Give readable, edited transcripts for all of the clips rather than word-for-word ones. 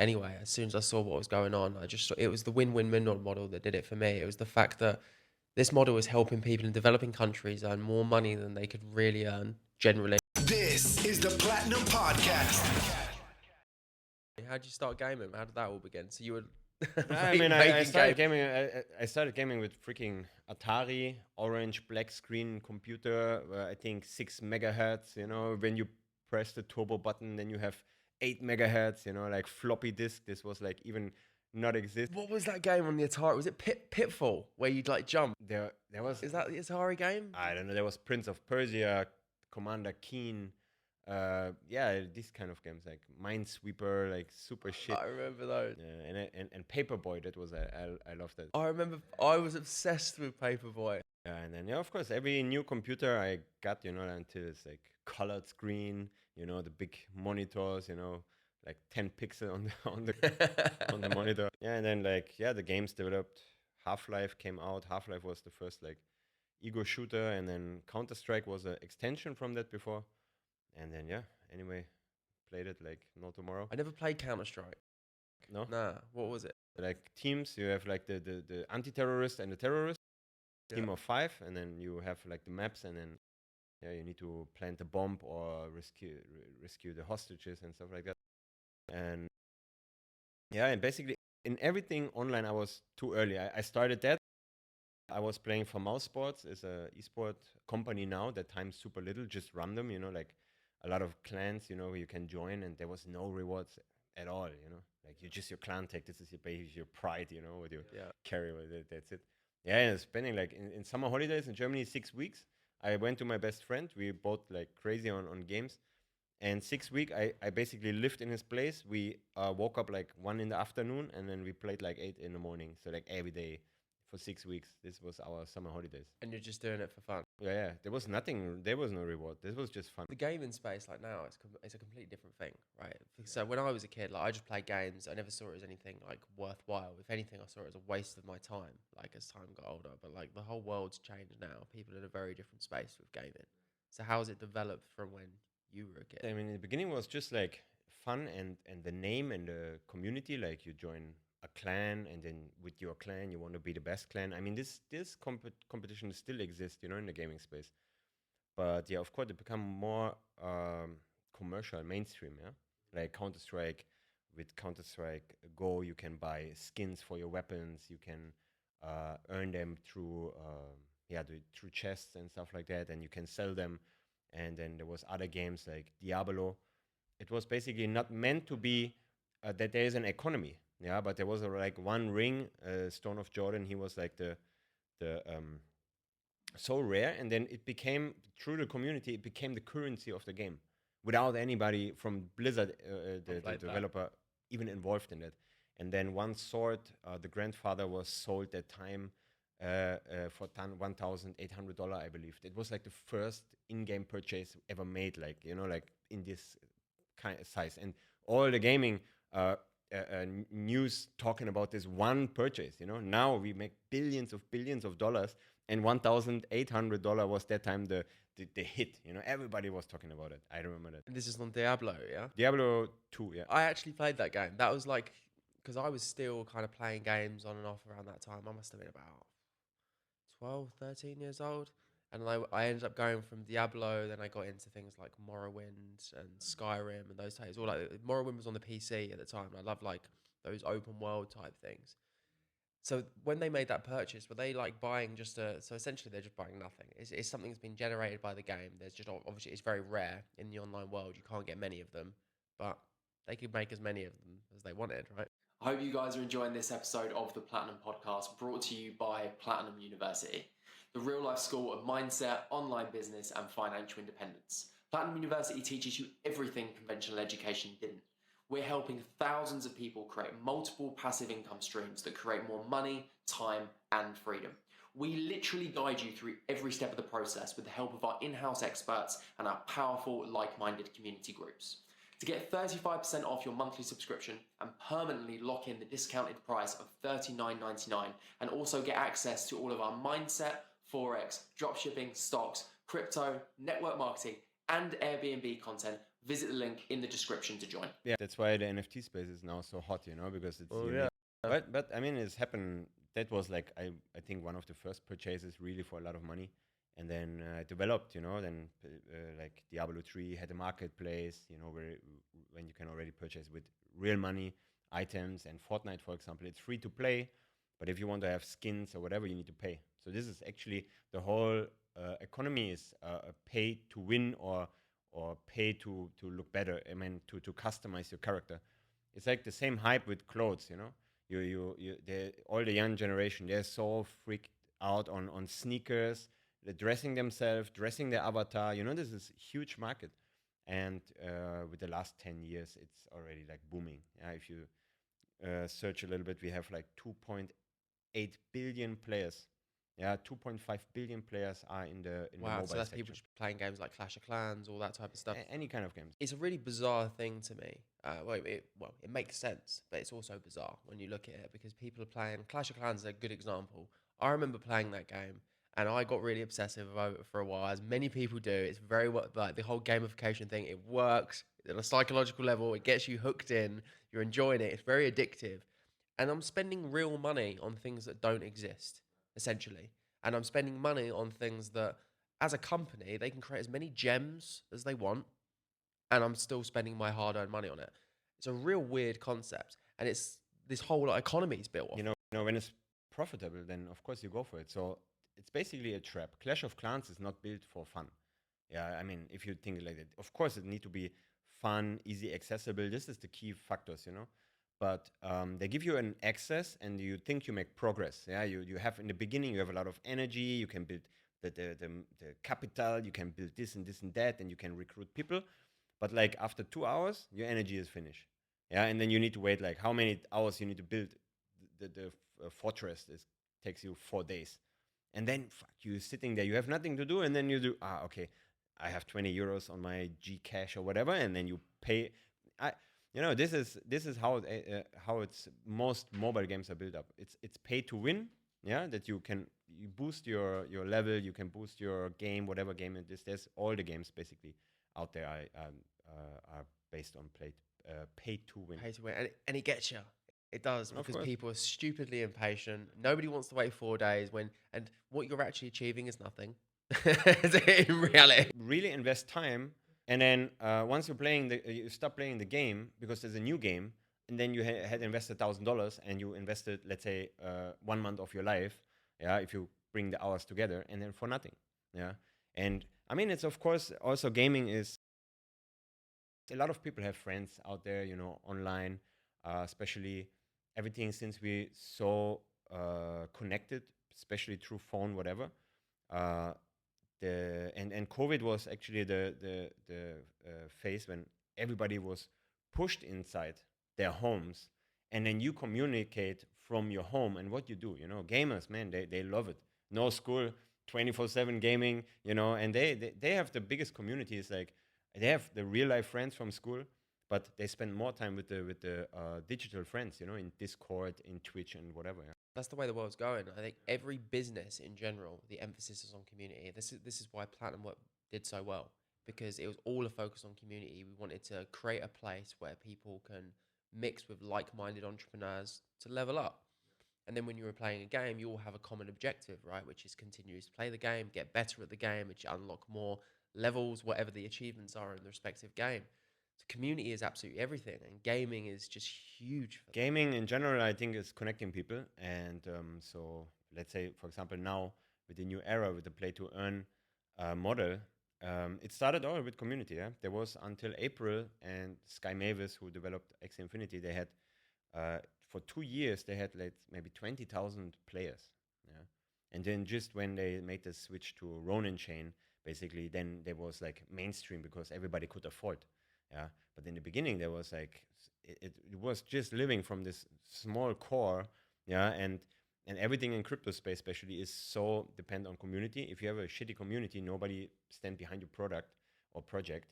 anyway, as soon as I saw what was going on, it was the win-win-win model that did it for me. It was the fact that this model is helping people in developing countries earn more money than they could really earn generally. This is the Platinum Podcast. How did you start gaming? How did that all begin? So you were I started gaming. I started gaming with freaking Atari, orange black screen computer. I think 6 megahertz. You know, when you press the turbo button, then you have 8 megahertz. You know, like floppy disk. This was like even not exist. What was that game on the Atari? Was it Pitfall, where you'd like jump? There was. Is that the Atari game? I don't know. There was Prince of Persia, Commander Keen. These kind of games like Minesweeper, like super shit. I remember those. And Paperboy, that was I loved that. I remember I was obsessed with Paperboy. And then of course every new computer I got, until it's like colored screen, the big monitors, like 10 pixel on the monitor. Yeah, and then the games developed. Half-Life came out. Half-Life was the first like ego shooter, and then Counter-Strike was an extension from that before. And then anyway, played it like no tomorrow. I never played Counter-Strike. No? Nah, what was it? Like teams, you have like the anti-terrorist and the terrorist, team of 5, and then you have like the maps, and then you need to plant the bomb or rescue the hostages and stuff like that. And and basically in everything online I was too early. I started that. I was playing for Mouse Sports. It's a esport company now. That time's super little, just random, like a lot of clans, you can join, and there was no rewards at all, like you're just your clan tag. This is your pride, with your carry with it. That's it. Yeah, and spending like in summer holidays in Germany 6 weeks. I went to my best friend. We both like crazy on games. And 6 weeks, I basically lived in his place. We woke up like 1 in the afternoon, and then we played like 8 in the morning. So like every day for 6 weeks. This was our summer holidays. And you're just doing it for fun? Yeah. There was nothing. There was no reward. This was just fun. The gaming space like now, it's a completely different thing, right? So when I was a kid, like I just played games. I never saw it as anything like worthwhile. If anything, I saw it as a waste of my time, like as time got older. But like the whole world's changed now. People are in a very different space with gaming. So how has it developed from when you were a kid? I mean, in the beginning it was just like fun and the name and the community. Like you join a clan, and then with your clan you want to be the best clan. I mean, this competition still exists, in the gaming space. But of course it become more commercial, mainstream. Like Counter-Strike. With Counter-Strike Go, you can buy skins for your weapons. You can earn them through through chests and stuff like that, and you can sell them. And then there was other games like Diablo. It was basically not meant to be that there is an economy, but there was like one ring, Stone of Jordan. He was like the so rare, and then it became, through the community, it became the currency of the game, without anybody from Blizzard, the developer, even involved in it. And then one sword, the grandfather, was sold that time for $1,800, I believe. It was like the first in-game purchase ever made, like in this kind of size. And all the gaming news talking about this one purchase. Now we make billions of dollars, and $1,800 was that time the hit. Everybody was talking about it. I remember that. And this is on Diablo, yeah? Diablo 2, yeah. I actually played that game. That was like, because I was still kind of playing games on and off around that time. I must have been about 12, 13 years old. And I ended up going from Diablo, then I got into things like Morrowind and Skyrim and those types. Morrowind was on the PC at the time. I loved like those open world type things. So when they made that purchase, were they like buying so essentially they're just buying nothing. It's something that's been generated by the game. There's just, obviously it's very rare in the online world. You can't get many of them, but they could make as many of them as they wanted, right? I hope you guys are enjoying this episode of the Platinum Podcast, brought to you by Platinum University, the real-life school of mindset, online business, and financial independence. Platinum University teaches you everything conventional education didn't. We're helping thousands of people create multiple passive income streams that create more money, time, and freedom. We literally guide you through every step of the process with the help of our in-house experts and our powerful, like-minded community groups. To get 35% off your monthly subscription and permanently lock in the discounted price of $39.99, and also get access to all of our mindset, Forex, dropshipping, stocks, crypto, network marketing, and Airbnb content, Visit the link in the description to join. Yeah, that's why the NFT space is now so hot, you know, because it's Oh, unique. yeah. But I mean, it's happened. That was like I think one of the first purchases really for a lot of money, and then it developed, you know. Then like Diablo 3 had a marketplace, you know, where when you can already purchase with real money items, and Fortnite, for example, it's free to play, but if you want to have skins or whatever, you need to pay. So this is actually the whole economy is a pay to win or pay to look better. I mean, to customize your character. It's like the same hype with clothes, you know. All the young generation, they're so freaked out on sneakers, they're dressing themselves, dressing their avatar. You know, this is a huge market, and with the last 10 years, it's already like booming. Yeah, if you search a little bit, we have like 2.8 billion players. Yeah, 2.5 billion players are in the Wow, mobile so that's section. people playing games like Clash of Clans, all that type of stuff. Any kind of games. It's a really bizarre thing to me. It makes sense, but it's also bizarre when you look at it because people are playing Clash of Clans is a good example. I remember playing that game and I got really obsessive over it for a while, as many people do. It's very like the whole gamification thing. It works at a psychological level. It gets you hooked in. You're enjoying it. It's very addictive, and I'm spending real money on things that don't exist, essentially. And I'm spending money on things that, as a company, they can create as many gems as they want and I'm still spending my hard-earned money on it. It's a real weird concept, and it's this whole economy is built off. You know, when it's profitable, then of course you go for it. So it's basically a trap. Clash of Clans is not built for fun. Yeah, I mean, if you think like that, of course it need to be fun, easy, accessible. This is the key factors, you know. But they give you an access, and you think you make progress. Yeah, you have in the beginning you have a lot of energy. You can build the capital. You can build this and this and that, and you can recruit people. But like after 2 hours, your energy is finished. Yeah, and then you need to wait like how many hours you need to build the fortress. It takes you 4 days, and then fuck, you sitting there. You have nothing to do, and then you do okay. I have 20 euros on my G Cash or whatever, and then you pay. I you know this is how it's most mobile games are built up. It's pay to win. Yeah, that you boost your level, you can boost your game, whatever game it is. There's all the games basically out there are based on pay to win. Pay to win, and it gets you. It does Of because course. people are stupidly impatient. Nobody wants to wait 4 days and what you're actually achieving is nothing. In reality, Really invest time, and then once you stop playing the game because there's a new game, and then you had invested $1,000 and you invested, let's say, 1 month of your life. Yeah, if you bring the hours together, and then for nothing. Yeah, and I mean, it's of course also gaming is. A lot of people have friends out there, you know, online, especially everything since we so connected, especially through phone, whatever. Uh, and COVID was actually the phase when everybody was pushed inside their homes, and then you communicate from your home. And what you do, you know, gamers, man, they love it. No school, 24/7 gaming, you know, and they have the biggest communities. Like they have the real life friends from school, but they spend more time with the digital friends, you know, in Discord, in Twitch, and whatever. Yeah. that's the way the world's going. I think every business in general, the emphasis is on community. This is why Platinum Work did so well because it was all a focus on community. We wanted to create a place where people can mix with like-minded entrepreneurs to level up. And then when you were playing a game, you all have a common objective, right? Which is continue to play the game, get better at the game, which unlock more levels, whatever the achievements are in the respective game. So community is absolutely everything, and gaming is just huge for that. Gaming in general, I think, is connecting people. And so, let's say, for example, now with the new era, with the play to earn model, it started all with community. Yeah? There was until April, and Sky Mavis, who developed Axie Infinity, they had for 2 years, they had like maybe 20,000 players. Yeah? And then just when they made the switch to Ronin chain, basically, then there was like mainstream because everybody could afford. Yeah, but in the beginning there was like it was just living from this small core. Yeah, and everything in crypto space especially is so depend on community. If you have a shitty community, nobody stand behind your product or project,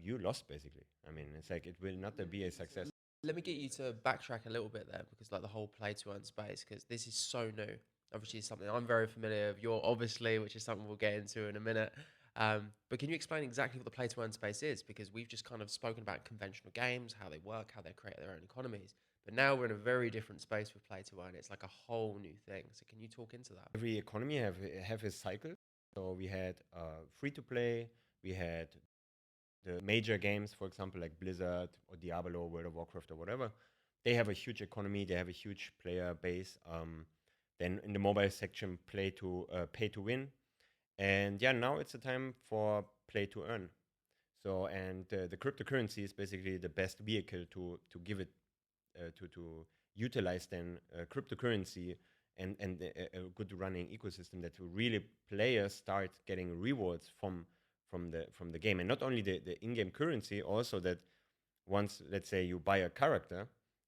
you lost basically. I mean, it's like it will not be a success. Let me get you to backtrack a little bit there because like the whole play to earn space, because this is so new. Obviously, it's something I'm very familiar with. You're obviously, which is something we'll get into in a minute. But can you explain exactly what the play to earn space is? Because we've just kind of spoken about conventional games, how they work, how they create their own economies. But now we're in a very different space with play to earn. It's like a whole new thing. So can you talk into that? Every economy have a cycle. So we had free to play, we had the major games, for example, like Blizzard or Diablo, World of Warcraft or whatever. They have a huge economy, they have a huge player base. Then in the mobile section, pay to win. And yeah, now it's a time for play to earn. So, and the cryptocurrency is basically the best vehicle to give it to utilize then cryptocurrency and a good running ecosystem that really players start getting rewards from the game, and not only the in-game currency, also that once, let's say, you buy a character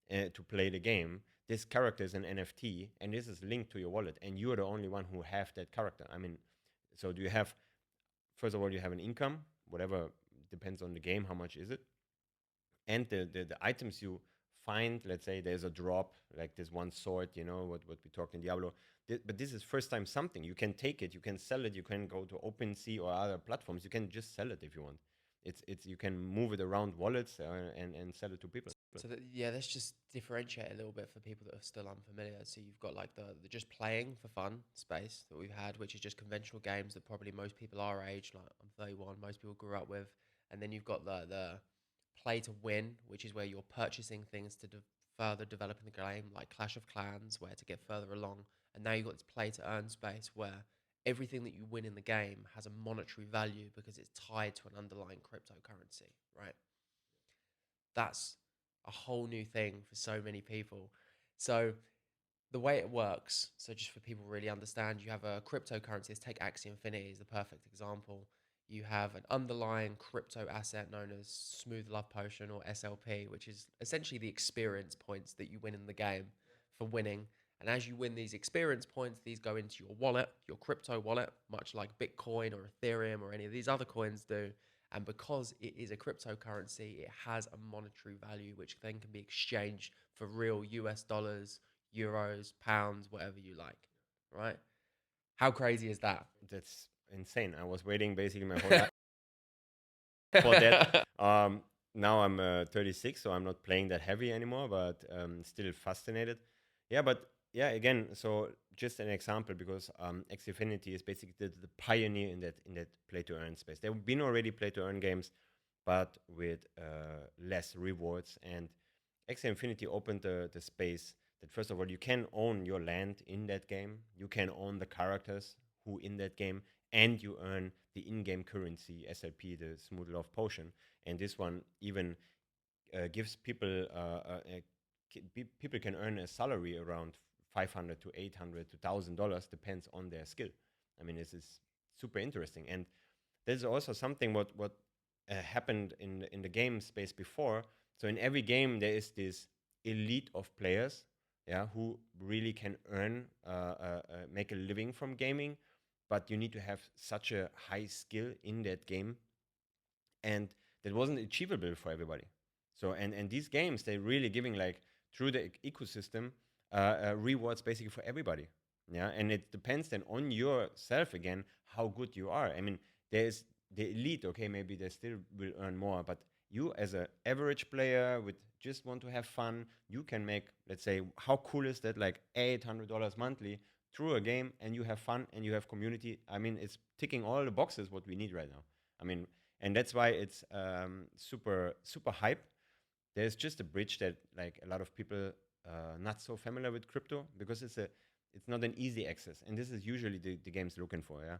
to play the game, this character is an NFT and this is linked to your wallet, and you are the only one who have that character. I mean, so do you have, first of all, you have an income, whatever, depends on the game, how much is it, and the items you find, let's say there's a drop, like this one sword, what we talked in Diablo. But this is first time something. You can take it, you can sell it, you can go to OpenSea or other platforms. You can just sell it if you want. It's you can move it around wallets and sell it to people. So yeah, let's just differentiate a little bit for people that are still unfamiliar. So you've got like the just playing for fun space that we've had, which is just conventional games that probably most people our age, like I'm 31, most people grew up with. And then you've got the play to win, which is where you're purchasing things to further developing the game, like Clash of Clans, where to get further along. And now you've got this play to earn space where everything that you win in the game has a monetary value because it's tied to an underlying cryptocurrency, right? That's a whole new thing for so many people. So the way it works, so just for people to really understand, you have a cryptocurrency. Let's take Axie Infinity as the perfect example. You have an underlying crypto asset known as Smooth Love Potion or SLP, which is essentially the experience points that you win in the game for winning. And as you win these experience points, these go into your wallet, your crypto wallet, much like Bitcoin or Ethereum or any of these other coins do. And because it is a cryptocurrency, it has a monetary value, which then can be exchanged for real US dollars, euros, pounds, whatever you like, right? How crazy is that? That's insane. I was waiting basically my whole life for that. Now I'm 36, so I'm not playing that heavy anymore, but still fascinated. Yeah, but yeah, again, so just an example, because Axie Infinity is basically the pioneer in that play to earn space. There have been already play to earn games, but with less rewards. And Axie Infinity opened the space that, first of all, you can own your land in that game, you can own the characters who in that game, and you earn the in-game currency SLP, the Smooth Love Potion. And this one even gives people people can earn a salary around 500 to 800 to $1,000, depends on their skill. I mean, this is super interesting, and there's also something what happened in the game space before. So in every game there is this elite of players, yeah, who really can earn make a living from gaming, but you need to have such a high skill in that game, and that wasn't achievable for everybody. So and these games, they're really giving, like, through the ecosystem, rewards basically for everybody. Yeah, and it depends then on yourself again how good you are. I mean, there's the elite. Okay, maybe they still will earn more, but you as an average player with just want to have fun, you can make, let's say, how cool is that? Like $800 monthly through a game, and you have fun and you have community. I mean, it's ticking all the boxes what we need right now. I mean, and that's why it's super hype. There's just a bridge that, like, a lot of people not so familiar with crypto, because it's not an easy access, and this is usually the game's looking for. Yeah,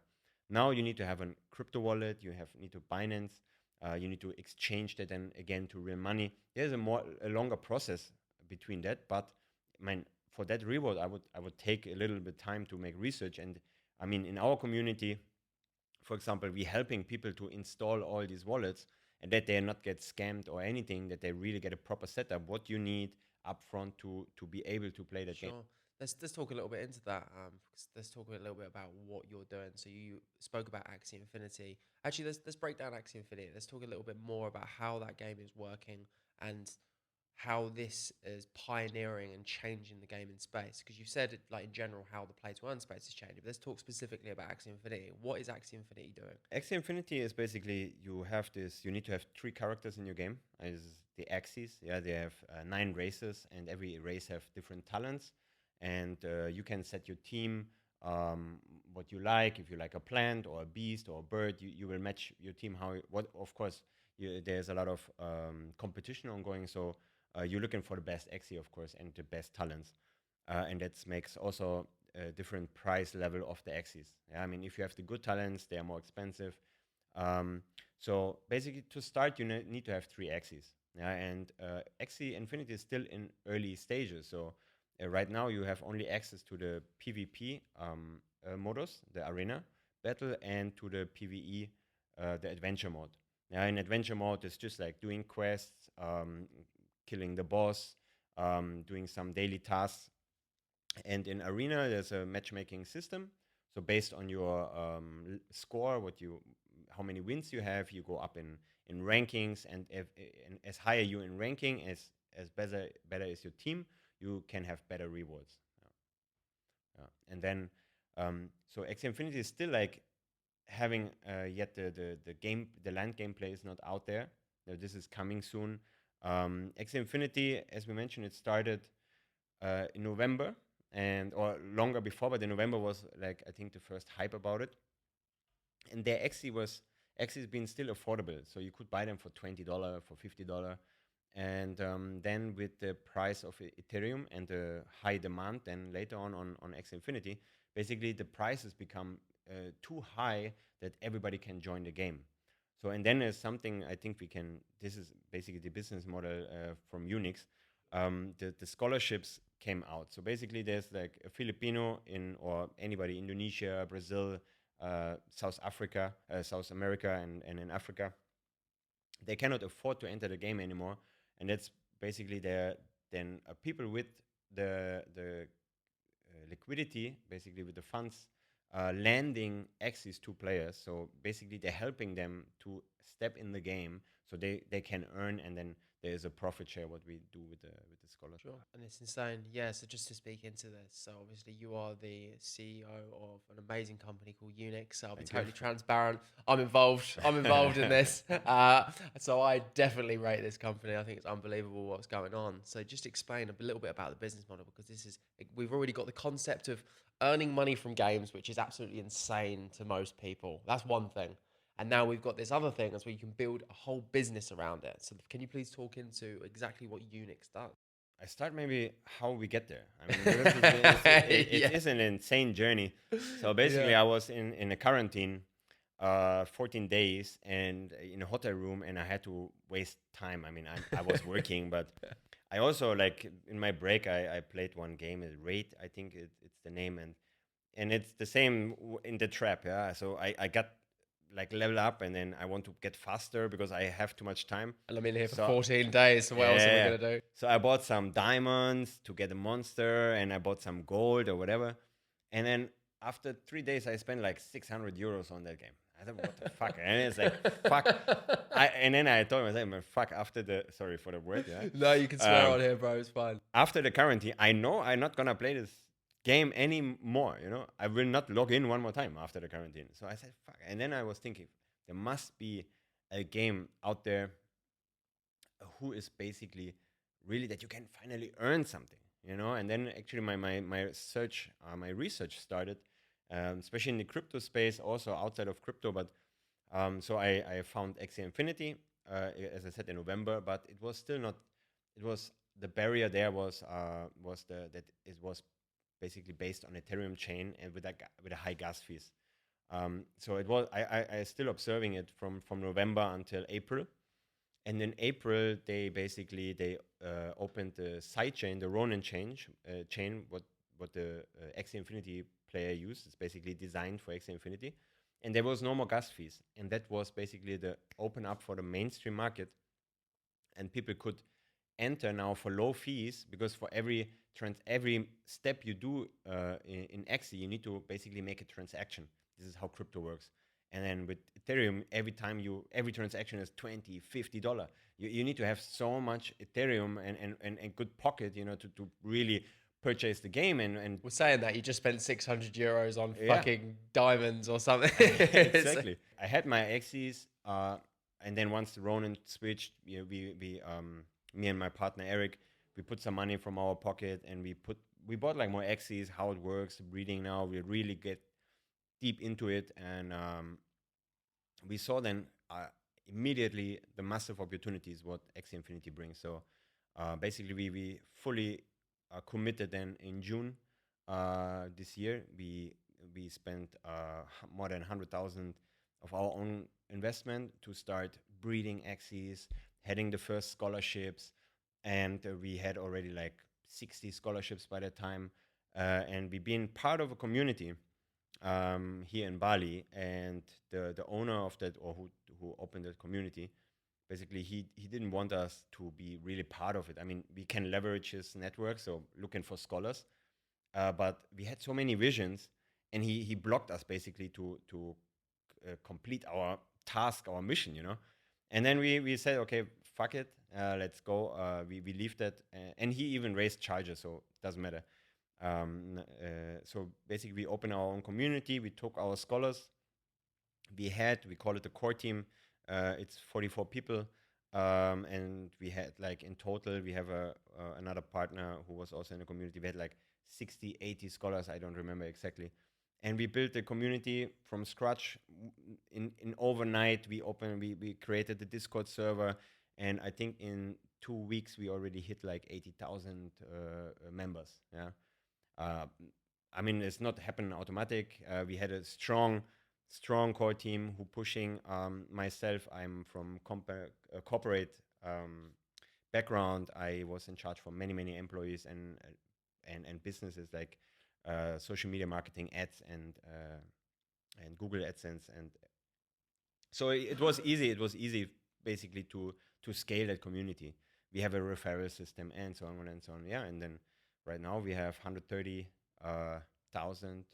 now you need to have a crypto wallet, need to Binance, you need to exchange that then again to real money. There's a longer process between that, but I mean, for that reward, I would take a little bit time to make research. And I mean, in our community, for example, we're helping people to install all these wallets, and that they not get scammed or anything, that they really get a proper setup, what you need upfront to be able to play that game. Sure. Let's talk a little bit into that. Let's talk a little bit about what you're doing. So you spoke about Axie Infinity. Actually, let's break down Axie Infinity. Let's talk a little bit more about how that game is working and how this is pioneering and changing the gaming space? Because you said, like, in general, how the play to earn space is changing. But let's talk specifically about Axie Infinity. What is Axie Infinity doing? Axie Infinity is basically you need to have 3 characters in your game. As the Axies, yeah, they have 9 races, and every race have different talents, and you can set your team what you like. If you like a plant or a beast or a bird, you will match your team what. Of course, there's a lot of competition ongoing, so you're looking for the best Axie, of course, and the best talents, and that makes also a different price level of the Axies. Yeah, I mean, if you have the good talents, they are more expensive. So basically, to start, you need to have 3 Axies. Yeah, and Axie Infinity is still in early stages. So right now, you have only access to the PvP modus, the arena battle, and to the PvE, the adventure mode. Yeah, in adventure mode, it's just like doing quests, killing the boss, doing some daily tasks. And in arena, there's a matchmaking system. So based on your score, how many wins you have, you go up in rankings, and and as higher you in ranking, as better is your team, you can have better rewards. Yeah. And then so Axie Infinity is still like having yet the land gameplay is not out there. This is coming soon. Axie Infinity, as we mentioned, it started in November, and or longer before, but in November was like I think the first hype about it. And their Axie has been still affordable, so you could buy them for $20, for $50, and then with the price of Ethereum and the high demand, then later on Axie Infinity, basically the prices become too high that everybody can join the game. So and then there's something I think we can. This is basically the business model from Unix. The scholarships came out. So basically, there's like a Filipino in or anybody Indonesia, Brazil, South Africa, South America, and in Africa. They cannot afford to enter the game anymore, and that's basically then people with the liquidity, basically with the funds, landing access to players. So basically, they're helping them to step in the game, so they can earn, and then there's a profit share. What we do with the scholarship. Sure. And it's insane. Yeah. So just to speak into this, so obviously you are the CEO of an amazing company called UniX. So I'll be Thank you. totally transparent. I'm involved. I'm involved in this. So I definitely rate this company. I think it's unbelievable what's going on. So just explain a little bit about the business model, because we've already got the concept of earning money from games, which is absolutely insane to most people. That's one thing. And now we've got this other thing as where you can build a whole business around it. So can you please talk into exactly what Unix does? I start maybe how we get there. I mean, because it Yeah. is an insane journey. So basically, Yeah. I was in a quarantine, 14 days, and in a hotel room, and I had to waste time. I mean, I was working, but I also like in my break, I played one game, Raid, I think it's the name, and it's the same in the trap. Yeah, so I got like level up, and then I want to get faster because I have too much time. And I'm in here for So 14 days, so what else are we yeah. going to do? So I bought some diamonds to get a monster, and I bought some gold or whatever. And then after 3 days, I spent like 600 euros on that game. I thought, what the fuck? And it's like, fuck. And then I told myself, "Man, fuck, sorry for the word, yeah. No, you can swear on here, bro. It's fine. After the quarantine, I know I'm not going to play this game anymore, you know. I will not log in one more time after the quarantine. So I said, fuck. And then I was thinking, there must be a game out there who is basically really that you can finally earn something, you know. And then actually my research started, especially in the crypto space, also outside of crypto. But so I found Axie Infinity, as I said, in November, but it was still not. It was the barrier there that it was basically based on Ethereum chain and with a high gas fees. So it was I still observing it from November until April. And in April, they opened the side chain, the Ronin chain, what the Axie Infinity player used. It's basically designed for Axie Infinity, and there was no more gas fees, and that was basically the open up for the mainstream market, and people could enter now for low fees because for every step you do in Axie, you need to basically make a transaction. This is how crypto works, And then with Ethereum, every transaction is $20, $50. You need to have so much Ethereum and good pocket, to really purchase the game and We're saying that you just spent 600 euros on Yeah. fucking diamonds or something. Exactly. I had my Axies, and then once Ronan switched, me and my partner Eric, we put some money from our pocket and we bought like more Axies, how it works, breeding now. We really get deep into it, and we saw then immediately the massive opportunities what Axie Infinity brings. So basically, we fully committed then in June this year. We spent more than 100,000 of our own investment to start breeding Axies, heading the first scholarships, and we had already like 60 scholarships by that time. And we been part of a community here in Bali, and the owner of that, or who opened that community, basically he didn't want us to be really part of it. I mean, we can leverage his network, so looking for scholars, but we had so many visions, and he blocked us basically to complete our task, our mission, And then we said, okay, fuck it, let's go. We leave that, and he even raised charges, so it doesn't matter. So basically, we opened our own community. We took our scholars. We call it the core team. It's 44 people, and we had like in total, we have another partner who was also in the community. We had like 60, 80 scholars. I don't remember exactly. And we built the community from scratch. In overnight, we created the Discord server, and I think in 2 weeks we already hit like 80,000 members. Yeah. I mean, it's not happening automatic. We had a strong core team who pushing. Myself, I'm from corporate background. I was in charge for many employees and businesses like social media marketing, ads, and Google AdSense, and so it was easy. It was easy basically to scale that community. We have a referral system and so on and so on. Yeah, and then right now we have 130,000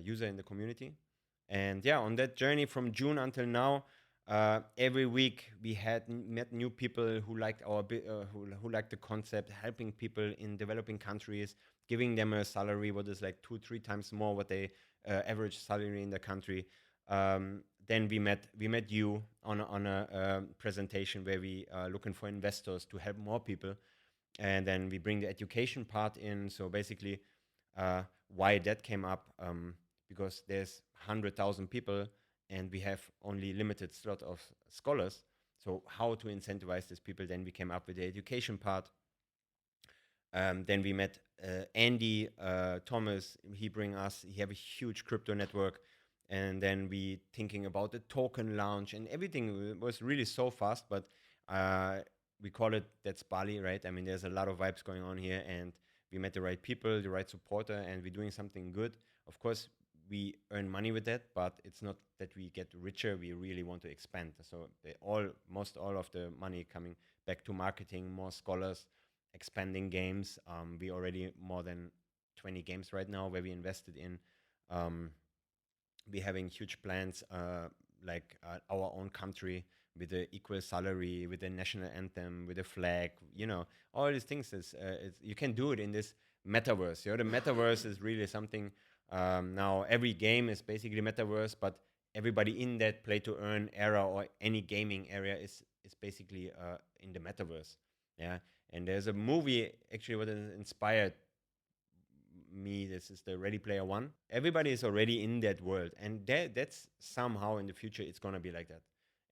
user in the community. And yeah, on that journey from June until now, every week we had met new people who liked who liked the concept, helping people in developing countries, giving them a salary what is like 2-3 times more what they average salary in the country. Then we met you on a presentation where we are looking for investors to help more people, and then we bring the education part in. So basically, why that came up, because there's 100,000 people and we have only limited slot of scholars. So how to incentivize these people? Then we came up with the education part. Then we met Andy Thomas. He have a huge crypto network. And then we thinking about the token launch, and everything was really so fast, but we call it, that's Bali, right? I mean, there's a lot of vibes going on here, and we met the right people, the right supporter, and we're doing something good. Of course, we earn money with that, but it's not that we get richer. We really want to expand. So most all of the money coming back to marketing, more scholars, expanding games. We already more than 20 games right now where we invested in. We're having huge plans, like our own country with the equal salary, with the national anthem, with the flag. All these things you can do it in this metaverse. The metaverse is really something. Now every game is basically metaverse, but everybody in that play to earn era or any gaming area is basically in the metaverse. Yeah, and there's a movie actually what inspired me. This is the Ready Player One. Everybody is already in that world, and that's somehow in the future it's gonna be like that.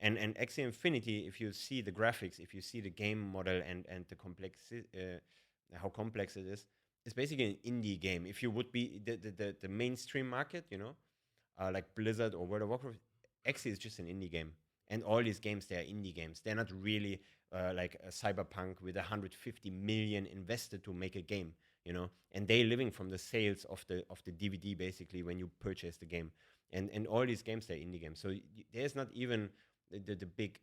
And Axie Infinity, if you see the graphics, if you see the game model and the how complex it is, it's basically an indie game. If you would be the mainstream market, like Blizzard or World of Warcraft, Axie is just an indie game. And all these games, they are indie games. They're not really like a Cyberpunk with 150 million invested to make a game, and they living from the sales of the DVD basically when you purchase the game. And all these games, they're indie games. So there's not even the big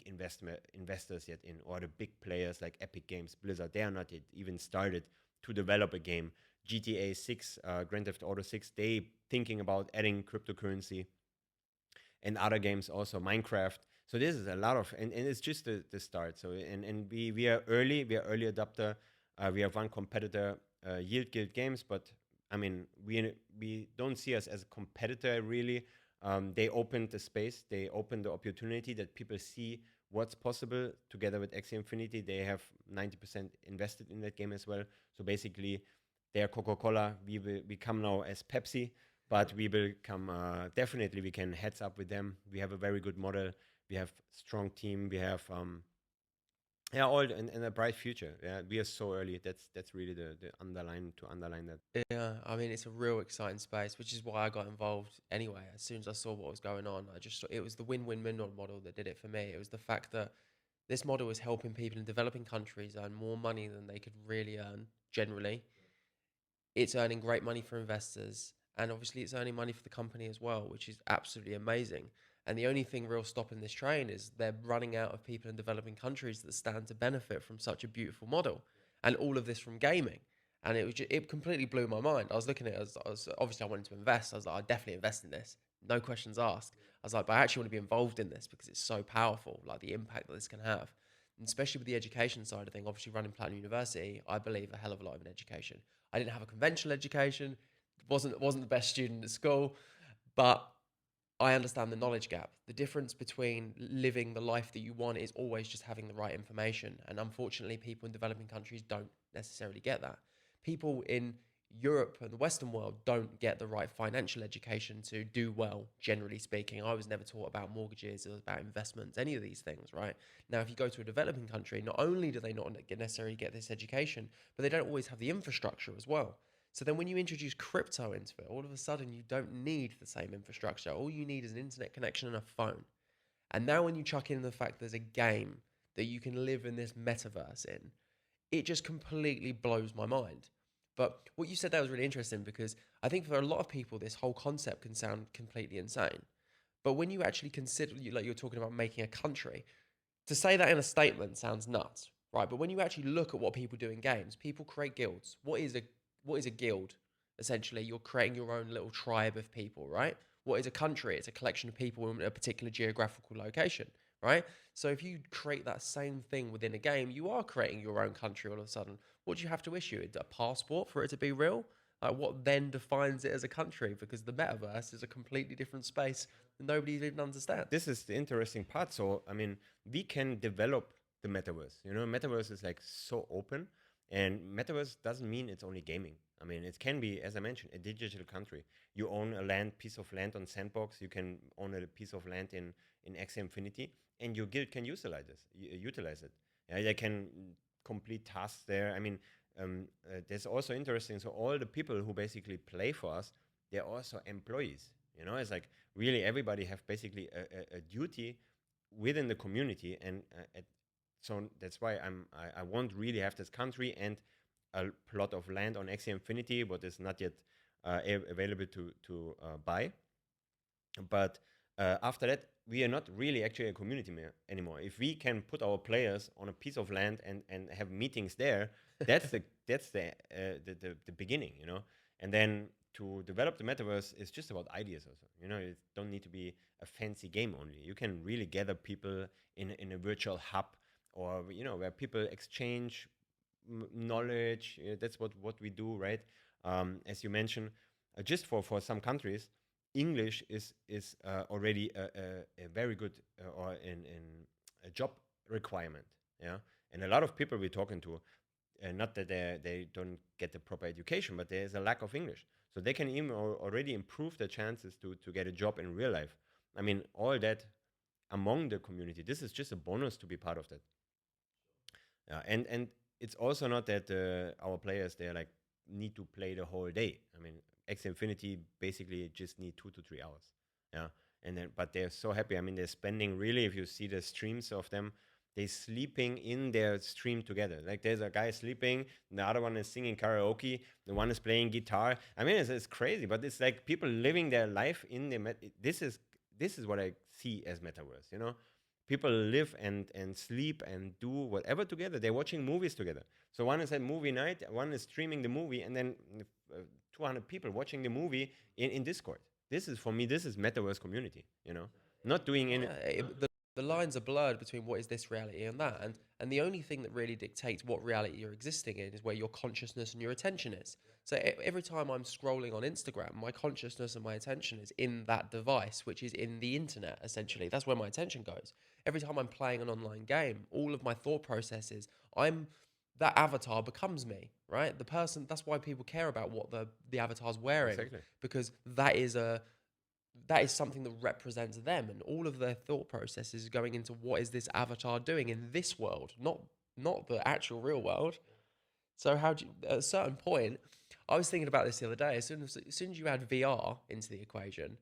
investors yet in, or the big players like Epic Games, Blizzard. They are not yet even started to develop a game. GTA 6, Grand Theft Auto 6, they thinking about adding cryptocurrency, and other games also, Minecraft. So this is a lot of, and it's just the start. So and we are early adopter. We have one competitor, Yield Guild Games, but I mean we don't see us as a competitor really. They opened the space, they opened the opportunity that people see what's possible together with Axie Infinity. They have 90% invested in that game as well. So basically, they're Coca-Cola. We come now as Pepsi, but we will come definitely. We can heads up with them. We have a very good model. We have strong team. We have yeah, all and a bright future. Yeah, we are so early. That's really the underline that. Yeah, I mean, it's a real exciting space, which is why I got involved anyway. As soon as I saw what was going on, I just it was the win-win-win model that did it for me. It was the fact that this model is helping people in developing countries earn more money than they could really earn generally. It's earning great money for investors, and obviously it's earning money for the company as well, which is absolutely amazing. And the only thing real stopping this train is they're running out of people in developing countries that stand to benefit from such a beautiful model, and all of this from gaming. And it completely blew my mind. I was looking at it as obviously I wanted to invest. I was like, I definitely invest in this, no questions asked. I was like, but I actually want to be involved in this because it's so powerful, like the impact that this can have, and especially with the education side of thing. Obviously, running Platinum University, I believe a hell of a lot in education. I didn't have a conventional education, wasn't the best student at school, but I understand the knowledge gap. The difference between living the life that you want is always just having the right information. And unfortunately, people in developing countries don't necessarily get that. People in Europe and the Western world don't get the right financial education to do well, generally speaking. I was never taught about mortgages or about investments, any of these things, right? Now, if you go to a developing country, not only do they not necessarily get this education, but they don't always have the infrastructure as well. So then when you introduce crypto into it, all of a sudden you don't need the same infrastructure. All you need is an internet connection and a phone. And now when you chuck in the fact there's a game that you can live in this metaverse in, it just completely blows my mind. But what you said there was really interesting, because I think for a lot of people, this whole concept can sound completely insane. But when you actually consider, like you're talking about making a country, to say that in a statement sounds nuts, right? But when you actually look at what people do in games, people create guilds. What is a guild? Essentially, you're creating your own little tribe of people, right? What is a country? It's a collection of people in a particular geographical location, right? So if you create that same thing within a game, you are creating your own country all of a sudden. What do you have to issue? A passport for it to be real? Like, what then defines it as a country? Because the metaverse is a completely different space that nobody even understands. This is the interesting part. So I mean, we can develop the metaverse. You know, metaverse is like so open, and metaverse doesn't mean it's only gaming. I mean, it can be, as I mentioned, a digital country. You own a piece of land on Sandbox. You can own a piece of land in Axie Infinity, and your guild can utilize it. Yeah, they can complete tasks there. I mean, there's also interesting. So all the people who basically play for us, they're also employees. You know, it's like really everybody have basically a duty within the community, and so that's why I won't really have this country and a plot of land on Axie Infinity, but is not yet available to buy. But after that, we are not really actually a community anymore. If we can put our players on a piece of land and have meetings there, that's the beginning, you know. And then to develop the metaverse is just about ideas also. You know, it don't need to be a fancy game only. You can really gather people in a virtual hub, or you know, where people exchange knowledge. That's what we do, right? As you mentioned, just for some countries, English is already a very good or in a job requirement. Yeah, and a lot of people we're talking to, not that they don't get the proper education, but there's a lack of English, so they can even already improve their chances to get a job in real life. I mean, all that among the community. This is just a bonus to be part of that. Yeah, and it's also not that our players they like need to play the whole day. I mean, X Infinity basically just need 2 to 3 hours. Yeah, and then but they're so happy. I mean, they're spending really. If you see the streams of them, they sleeping in their stream together. Like there's a guy sleeping, the other one is singing karaoke, the one is playing guitar. I mean, it's crazy, but it's like people living their life in the this is what I see as metaverse. You know, people live and sleep and do whatever together. They're watching movies together. So one is at movie night, one is streaming the movie, and then 200 people watching the movie in Discord. This is, for me, this is metaverse community, not doing any. The lines are blurred between what is this reality and that, and the only thing that really dictates what reality you're existing in is where your consciousness and your attention is. So every time I'm scrolling on Instagram, my consciousness and my attention is in that device, which is in the internet. Essentially, that's where my attention goes. Every time I'm playing an online game, all of my thought processes, I'm that avatar becomes me, right? The person. That's why people care about what the avatar's wearing, Exactly. because that is something that represents them, and all of their thought processes is going into what is this avatar doing in this world, not the actual real world. So how do you, at a certain point, I was thinking about this the other day. As soon as you add VR into the equation,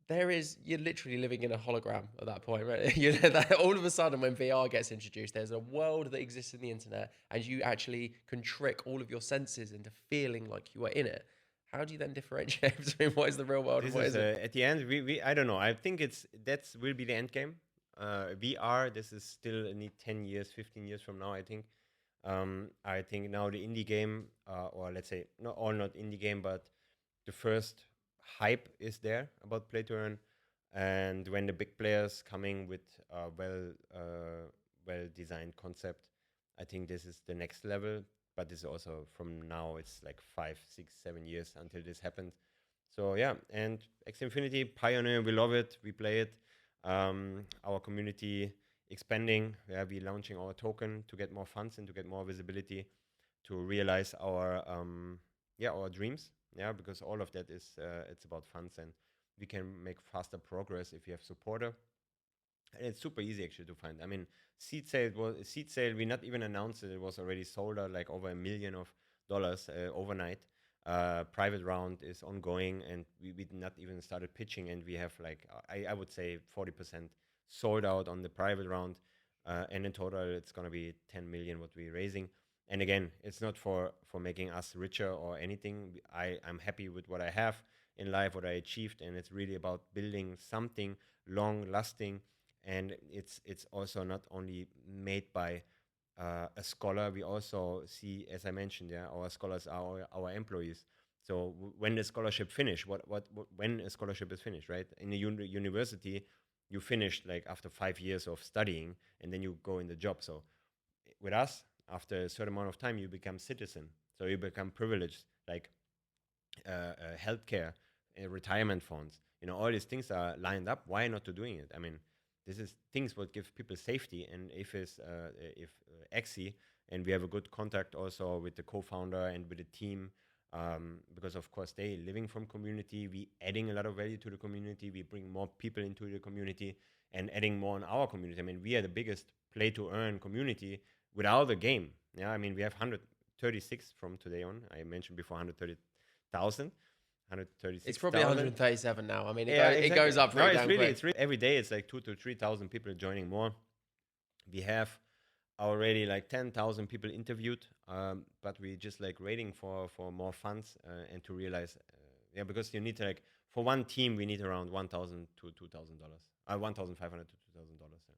you're literally living in a hologram at that point, right? That all of a sudden, when VR gets introduced, there's a world that exists in the internet, and you actually can trick all of your senses into feeling like you are in it. How do you then differentiate between what is the real world and This what is isn't? at the end. We I don't know. I think that's will be the end game. VR. This is still need 10 years, 15 years from now. I think now the indie game, or let's say not indie game, but the first hype is there about play to earn, and when the big players coming with well designed concept, I think this is the next level. But this is also, from now, it's like 5, 6, 7 years until this happens. So yeah, and Axie Infinity pioneer, we love it, we play it. Our community expanding. Yeah, we launching our token to get more funds and to get more visibility, to realize our dreams. Yeah, because all of that is it's about funds, and we can make faster progress if you have supporter. And it's super easy actually to find. I mean, seed sale. We not even announced it. It was already sold out like over $1 million overnight. Private round is ongoing, and we not even started pitching, and we have like I would say 40% sold out on the private round, and in total it's gonna be 10 million what we're raising. And again, it's not for making us richer or anything. I'm happy with what I have in life, what I achieved, and it's really about building something long lasting. And it's also not only made by a scholar. We also see, as I mentioned, yeah, our scholars are our employees. So when the scholarship finish, when a scholarship is finished, right? In a university, you finish like after 5 years of studying, and then you go in the job. So with us, after a certain amount of time, you become citizen. So you become privileged, like healthcare, retirement funds. All these things are lined up. Why not to doing it? I mean, this is things what give people safety. And if Axie, and we have a good contact also with the co-founder and with the team, because of course they living from community. We adding a lot of value to the community. We bring more people into the community and adding more in our community. I mean, we are the biggest play to earn community without the game. Yeah, I mean, we have 136 from today on. I mentioned before 130,000. It's probably 136,000. 137 now. I mean, Yeah, it exactly. goes up No, pretty it's damn really, quick. it's really every day. It's like 2 to 3,000 people joining more. We have already like 10,000 people interviewed, but we just like waiting for more funds and to realize, yeah, because you need to like for one team we need around $1,000 to $2,000, $1,500 to $2,000. Yeah.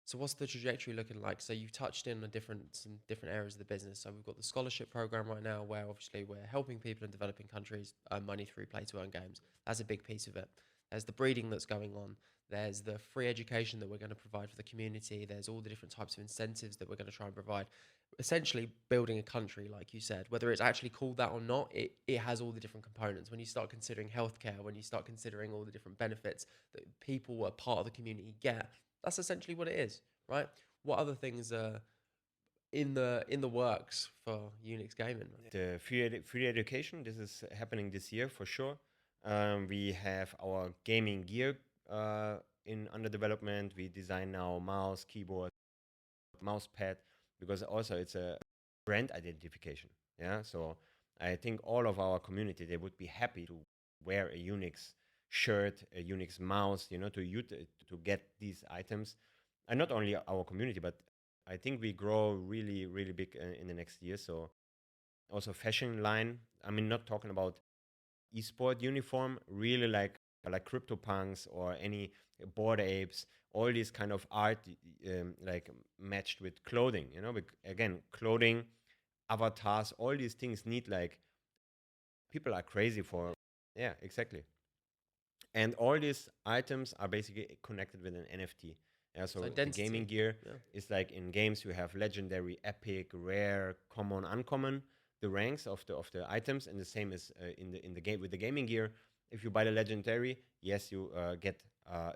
So what's the trajectory looking like? So you've touched in on some different areas of the business. So we've got the scholarship program right now, where obviously we're helping people in developing countries earn money through play to earn games. That's a big piece of it. There's the breeding that's going on. There's the free education that we're going to provide for the community. There's all the different types of incentives that we're going to try and provide. Essentially building a country, like you said, whether it's actually called that or not, it has all the different components. When you start considering healthcare, when you start considering all the different benefits that people who are part of the community get, that's essentially what it is, right? What other things are in the works for UniX Gaming? The free education, this is happening this year for sure. We have our gaming gear in under development. We design now mouse, keyboard, mouse pad, because also it's a brand identification. Yeah, so I think all of our community, they would be happy to wear a UniX shirt, a UniX mouse, to get these items. And not only our community, but I think we grow really, really big in the next year. So also fashion line. I mean, not talking about esport uniform, really like CryptoPunks or any Bored Apes, all these kind of art like matched with clothing, you know. Again, clothing, avatars, all these things need like, people are crazy for, yeah, exactly. And all these items are basically connected with an NFT. Yeah, so the gaming identity. gear Yeah. is like, in games you have legendary, epic, rare, common, uncommon, the ranks of the items, and the same is in the game with the gaming gear. If you buy the legendary, yes, you get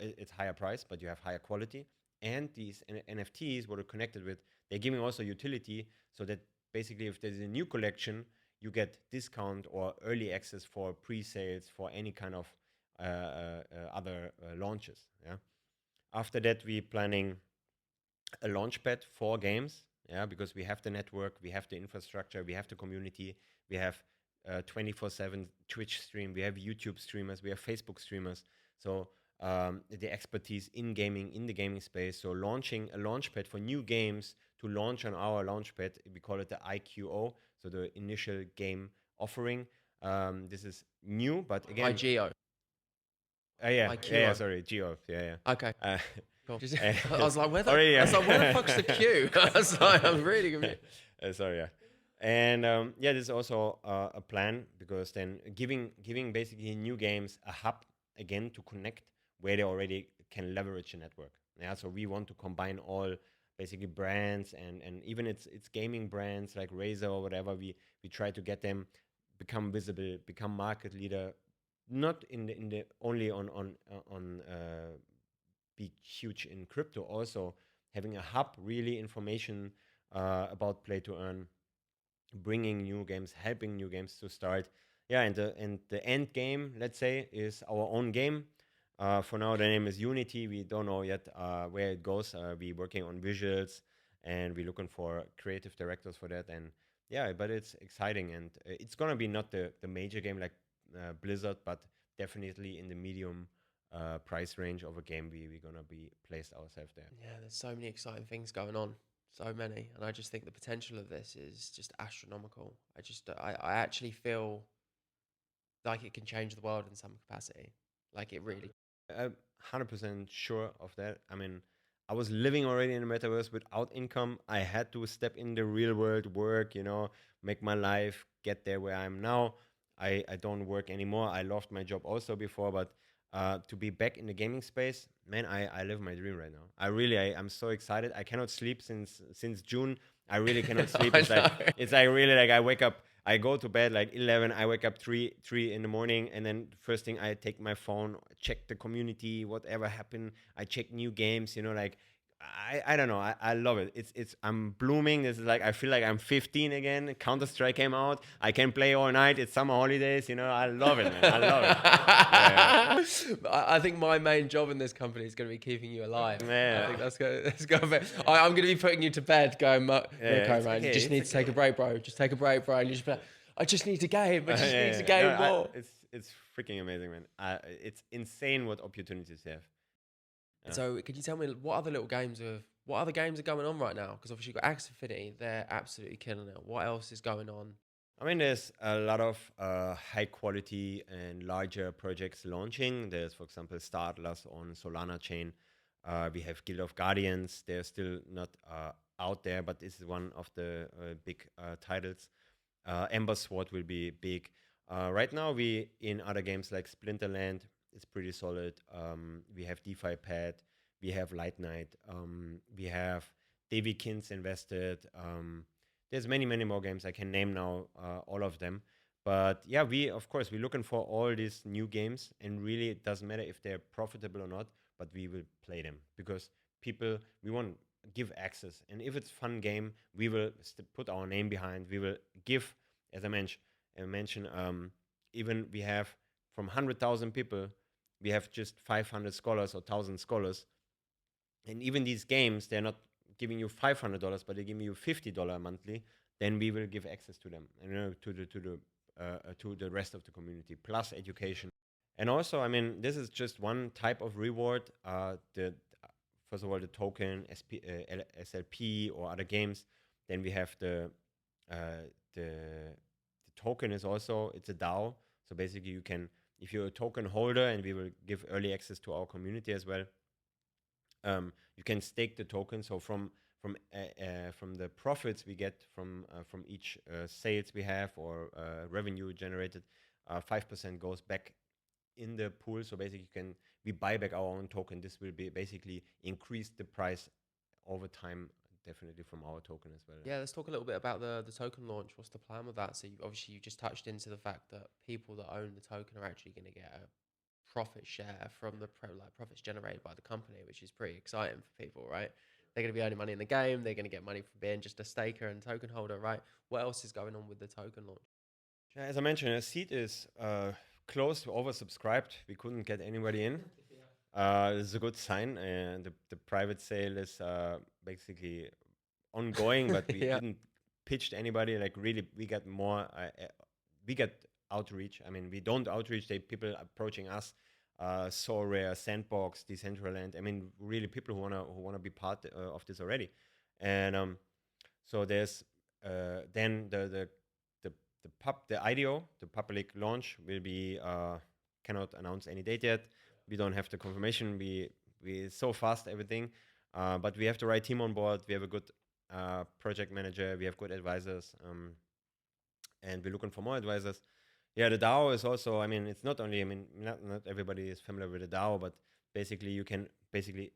it's higher price, but you have higher quality. And these NFTs, what are connected with, they're giving also utility, so that basically if there's a new collection, you get discount or early access for pre-sales for any kind of other launches. Yeah. After that, we planning a launch pad for games. Yeah, because we have the network, we have the infrastructure, we have the community, we have 24/7 Twitch stream, we have YouTube streamers, we have Facebook streamers. So the expertise in gaming, in the gaming space. So launching a launch pad for new games to launch on our launch pad, we call it the IQO, so the initial game offering. This is new, but again, IGO. yeah, IQO. sorry, Geo, yeah. Okay. Uh, Cool. uh, I was like, where the, already, I was like, where the fuck's the queue? I was like, I'm really confused. sorry, yeah. And yeah, this is also a plan, because then giving basically new games a hub again to connect, where they already can leverage a network. Yeah, so we want to combine all basically brands, and even it's gaming brands like Razer or whatever. We try to get them become visible, become market leader, not in the only on be huge in crypto, also having a hub, really information about play to earn, bringing new games, helping new games to start. Yeah, and the end game, let's say, is our own game. For now, the name is Unity. We don't know yet where it goes. We're working on visuals, and we're looking for creative directors for that. And yeah, but it's exciting, and it's gonna be not the major game like Blizzard, but definitely in the medium price range of a game. We're gonna be placed ourselves there. Yeah, there's so many exciting things going on. So many. And I just think the potential of this is just astronomical. I actually feel like it can change the world in some capacity. Like it really. 100% sure of that. I mean, I was living already in the metaverse without income. I had to step in the real world, work, make my life, get there where I'm now. I don't work anymore. I loved my job also before, but to be back in the gaming space, man, I live my dream right now. I'm so excited. I cannot sleep since June. I really cannot sleep. I It's like know. it's like really like I wake up, I go to bed like 11. I wake up 3 in the morning, and then first thing I take my phone, check the community, whatever happened. I check new games. Like I don't know. I love it. It's I'm blooming. This is like I feel like I'm 15 again. Counterstrike came out. I can play all night. It's summer holidays. I love it, man. I love it. I think my main job in this company is going to be keeping you alive. Yeah. I think that's going to be. I'm going to be putting you to bed, going, Mirko, it's man, okay, you just need it's to take a break, bro. Just take a break, bro. And you just be like, I just need a game. I just need a game No, more. it's freaking amazing, man. It's insane what opportunities you have. Yeah. So, could you tell me what other games are going on right now? Because obviously you've got Axie Infinity, they're absolutely killing it. What else is going on? I mean, there's a lot of high quality and larger projects launching. There's, for example, Star Atlas on Solana chain. We have Guild of Guardians. They're still not out there, but this is one of the big titles. Ember Sword will be big. Right now, we in other games like Splinterland, it's pretty solid. We have DeFi Pad, we have Light Knight, we have Davy Kins invested. There's many more games I can name now, all of them. But yeah, we're looking for all these new games, and really it doesn't matter if they're profitable or not, but we will play them because we want to give access, and if it's fun game, we will put our name behind. We will give, as I mentioned, even we have from 100,000 people, we have just 500 scholars or 1,000 scholars, and even these games, they're not giving you $500, but they're giving you $50 monthly. Then we will give access to them, to the rest of the community, plus education. And also, I mean, this is just one type of reward. The First of all, the token, SLP or other games. Then we have the token is also, it's a DAO. So basically, you can if you're a token holder, and we will give early access to our community as well, you can stake the token. So from the profits we get from each sales we have or revenue generated, 5% goes back in the pool. So basically, we buy back our own token. This will be basically increase the price over time, definitely from our token as well. Yeah, let's talk a little bit about the token launch. What's the plan with that? So obviously you just touched into the fact that people that own the token are actually going to get a profit share from the profits generated by the company, which is pretty exciting for people, right? They're going to be earning money in the game. They're going to get money from being just a staker and token holder, right? What else is going on with the token launch? Yeah, as I mentioned, a seat is close to oversubscribed. We couldn't get anybody in. This is a good sign. And the private sale is basically ongoing, but we didn't pitch to anybody. Like really, we get more. We get outreach. I mean, we don't outreach. People approaching us. So Rare, Sandbox, Decentraland. I mean, really people who wanna be part of this already. And so there's then the IDO, the public launch, will be cannot announce any date yet. We don't have the confirmation. We so fast everything, but we have the right team on board. We have a good project manager. We have good advisors, and we're looking for more advisors. Yeah, the DAO is also. I mean, it's not only. I mean, not everybody is familiar with the DAO, but basically you can basically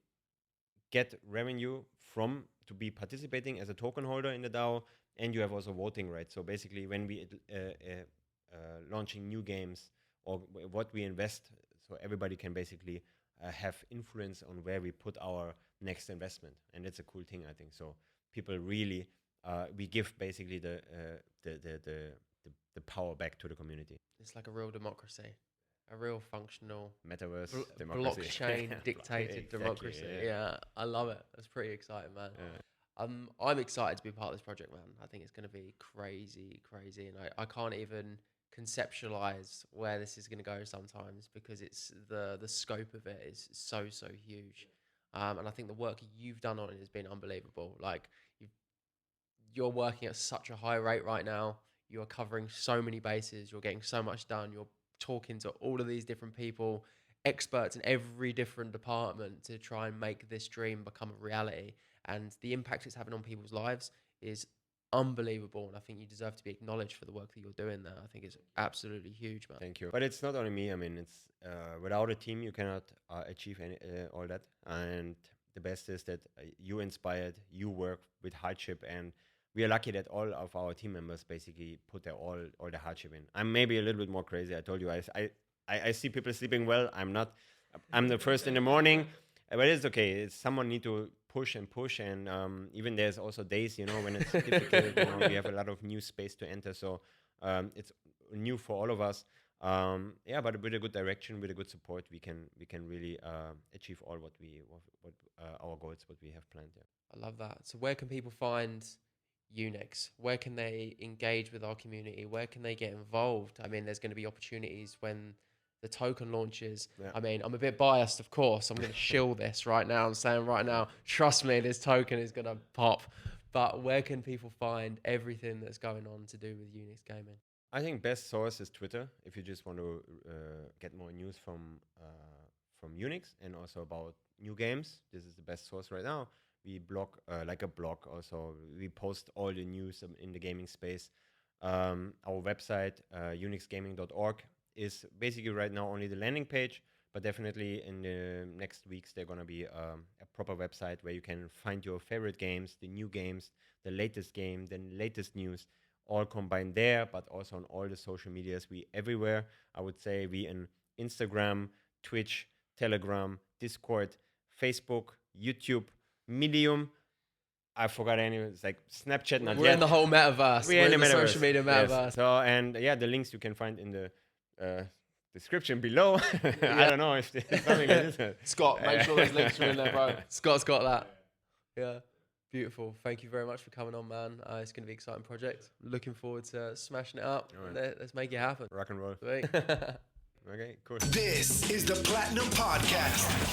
get revenue from to be participating as a token holder in the DAO, and you have also voting rights. So basically, when we launching new games or what we invest, so everybody can basically have influence on where we put our next investment, and it's a cool thing, I think. So people really, we give basically the power back to the community. It's like a real democracy, a real functional Metaverse democracy. blockchain dictated Exactly, democracy. Yeah, I love it. That's pretty exciting, man. Yeah. I'm excited to be part of this project, man. I think it's going to be crazy, and I can't even conceptualize where this is going to go sometimes, because it's the scope of it is so huge. And I think the work you've done on it has been unbelievable. Like you're working at such a high rate right now. You're covering so many bases. You're getting so much done. You're talking to all of these different people, experts in every different department, to try and make this dream become a reality. And the impact it's having on people's lives is unbelievable. And I think you deserve to be acknowledged for the work that you're doing there. I think it's absolutely huge, man. Thank you. But it's not only me. I mean, it's without a team, you cannot achieve all that. And the best is that you inspired, you work with hardship, and we are lucky that all of our team members basically put their all the hardship in. I'm maybe a little bit more crazy. I told you, I see people sleeping well. I'm the first in the morning, but it's okay. Someone need to push, and even there's also days, when it's difficult. We have a lot of new space to enter, so it's new for all of us. But with a good direction, with a good support, we can really achieve all what our goals, what we have planned. Yeah. I love that. So where can people find UniX? Where can they engage with our community? Where can they get involved? I mean, there's going to be opportunities when the token launches. Yeah. I mean, I'm a bit biased, of course. I'm going to shill this right now. I'm saying right now, trust me, this token is going to pop. But where can people find everything that's going on to do with UniX Gaming? I think best source is Twitter. If you just want to get more news from UniX and also about new games, this is the best source right now. We blog like a blog also. We post all the news in the gaming space. Our website, unixgaming.org, is basically right now only the landing page, but definitely in the next weeks there's going to be a proper website where you can find your favorite games, the new games, the latest game, the latest news, all combined there, but also on all the social medias. We everywhere. I would say we in Instagram, Twitch, Telegram, Discord, Facebook, YouTube, Medium. I forgot any. It's like Snapchat. Not We're yet. In the whole metaverse. We're in the metaverse. Social media metaverse. Yes. So the links you can find in the description below. I don't know if there's something like this. Scott, make sure those links are in there, bro. Scott's got that. Yeah, beautiful. Thank you very much for coming on, man. It's going to be an exciting project. Looking forward to smashing it up. Right. Let's make it happen. Rock and roll. Sweet. Okay, cool. This is the Platinum Podcast.